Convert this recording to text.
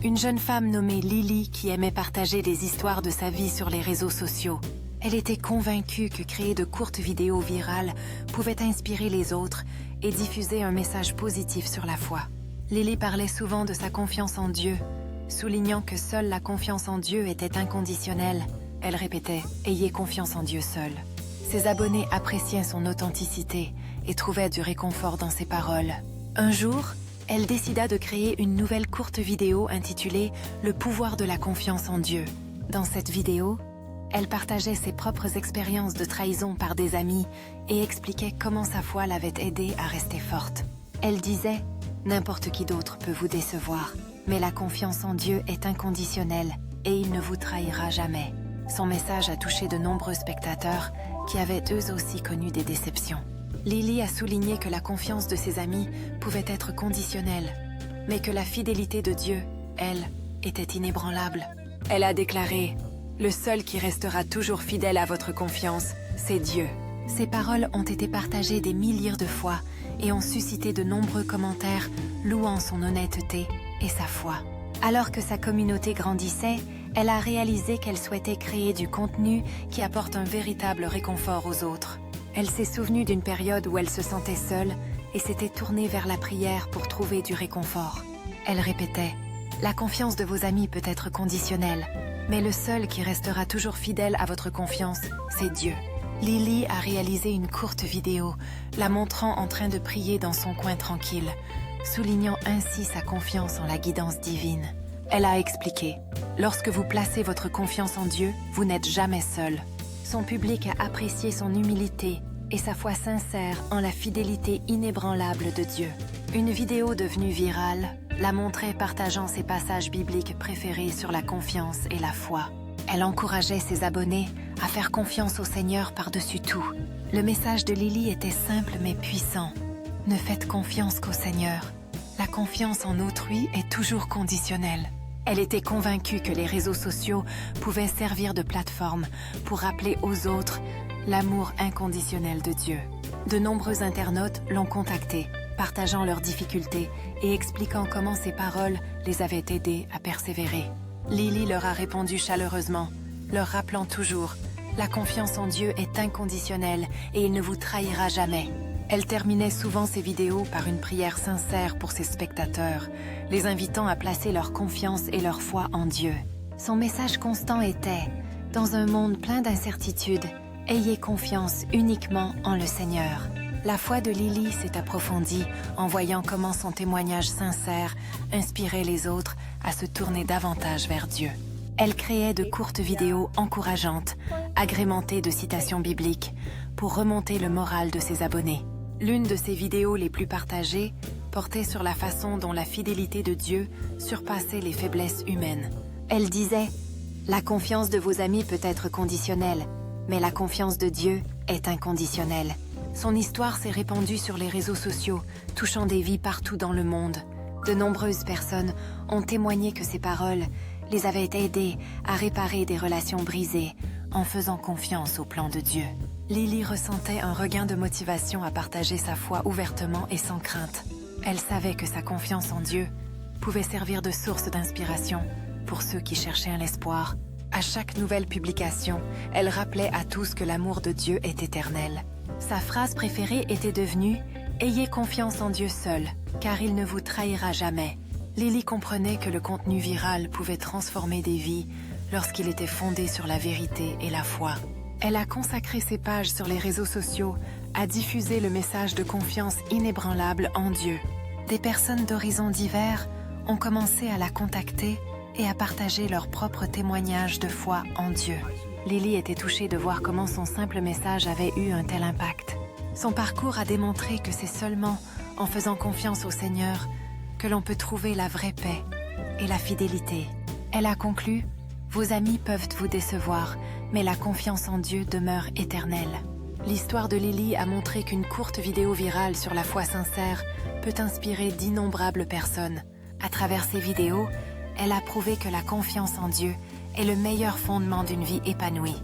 Une jeune femme nommée Lily qui aimait partager des histoires de sa vie sur les réseaux sociaux. Elle était convaincue que créer de courtes vidéos virales pouvait inspirer les autres et diffuser un message positif sur la foi. Lily parlait souvent de sa confiance en Dieu, soulignant que seule la confiance en Dieu était inconditionnelle. Elle répétait « Ayez confiance en Dieu seul ». Ses abonnés appréciaient son authenticité et trouvaient du réconfort dans ses paroles. Un jour, elle décida de créer une nouvelle courte vidéo intitulée « Le pouvoir de la confiance en Dieu ». Dans cette vidéo, elle partageait ses propres expériences de trahison par des amis et expliquait comment sa foi l'avait aidée à rester forte. Elle disait « N'importe qui d'autre peut vous décevoir, mais la confiance en Dieu est inconditionnelle et il ne vous trahira jamais ». Son message a touché de nombreux spectateurs qui avaient eux aussi connu des déceptions. Lily a souligné que la confiance de ses amis pouvait être conditionnelle, mais que la fidélité de Dieu, elle, était inébranlable. Elle a déclaré « Le seul qui restera toujours fidèle à votre confiance, c'est Dieu ». Ces paroles ont été partagées des milliers de fois et ont suscité de nombreux commentaires louant son honnêteté et sa foi. Alors que sa communauté grandissait, elle a réalisé qu'elle souhaitait créer du contenu qui apporte un véritable réconfort aux autres. Elle s'est souvenue d'une période où elle se sentait seule et s'était tournée vers la prière pour trouver du réconfort. Elle répétait « La confiance de vos amis peut être conditionnelle, mais le seul qui restera toujours fidèle à votre confiance, c'est Dieu ». Lily a réalisé une courte vidéo, la montrant en train de prier dans son coin tranquille, soulignant ainsi sa confiance en la guidance divine. Elle a expliqué « Lorsque vous placez votre confiance en Dieu, vous n'êtes jamais seul ». Son public a apprécié son humilité et sa foi sincère en la fidélité inébranlable de Dieu. Une vidéo devenue virale la montrait partageant ses passages bibliques préférés sur la confiance et la foi. Elle encourageait ses abonnés à faire confiance au Seigneur par-dessus tout. Le message de Lily était simple mais puissant. Ne faites confiance qu'au Seigneur. La confiance en autrui est toujours conditionnelle. Elle était convaincue que les réseaux sociaux pouvaient servir de plateforme pour rappeler aux autres l'amour inconditionnel de Dieu. De nombreux internautes l'ont contactée, partageant leurs difficultés et expliquant comment ses paroles les avaient aidés à persévérer. Lily leur a répondu chaleureusement, leur rappelant toujours « La confiance en Dieu est inconditionnelle et il ne vous trahira jamais ». Elle terminait souvent ses vidéos par une prière sincère pour ses spectateurs, les invitant à placer leur confiance et leur foi en Dieu. Son message constant était « Dans un monde plein d'incertitudes, ayez confiance uniquement en le Seigneur ». La foi de Lily s'est approfondie en voyant comment son témoignage sincère inspirait les autres à se tourner davantage vers Dieu. Elle créait de courtes vidéos encourageantes, agrémentées de citations bibliques, pour remonter le moral de ses abonnés. L'une de ses vidéos les plus partagées portait sur la façon dont la fidélité de Dieu surpassait les faiblesses humaines. Elle disait « La confiance de vos amis peut être conditionnelle, mais la confiance de Dieu est inconditionnelle ». Son histoire s'est répandue sur les réseaux sociaux, touchant des vies partout dans le monde. De nombreuses personnes ont témoigné que ces paroles les avaient aidés à réparer des relations brisées en faisant confiance au plan de Dieu. Lily ressentait un regain de motivation à partager sa foi ouvertement et sans crainte. Elle savait que sa confiance en Dieu pouvait servir de source d'inspiration pour ceux qui cherchaient un espoir. À chaque nouvelle publication, elle rappelait à tous que l'amour de Dieu est éternel. Sa phrase préférée était devenue « Ayez confiance en Dieu seul, car il ne vous trahira jamais ». Lily comprenait que le contenu viral pouvait transformer des vies lorsqu'il était fondé sur la vérité et la foi. Elle a consacré ses pages sur les réseaux sociaux à diffuser le message de confiance inébranlable en Dieu. Des personnes d'horizons divers ont commencé à la contacter et à partager leurs propres témoignages de foi en Dieu. Lily était touchée de voir comment son simple message avait eu un tel impact. Son parcours a démontré que c'est seulement en faisant confiance au Seigneur que l'on peut trouver la vraie paix et la fidélité. Elle a conclu « Vos amis peuvent vous décevoir, mais la confiance en Dieu demeure éternelle ». L'histoire de Lily a montré qu'une courte vidéo virale sur la foi sincère peut inspirer d'innombrables personnes. À travers ces vidéos, elle a prouvé que la confiance en Dieu est le meilleur fondement d'une vie épanouie.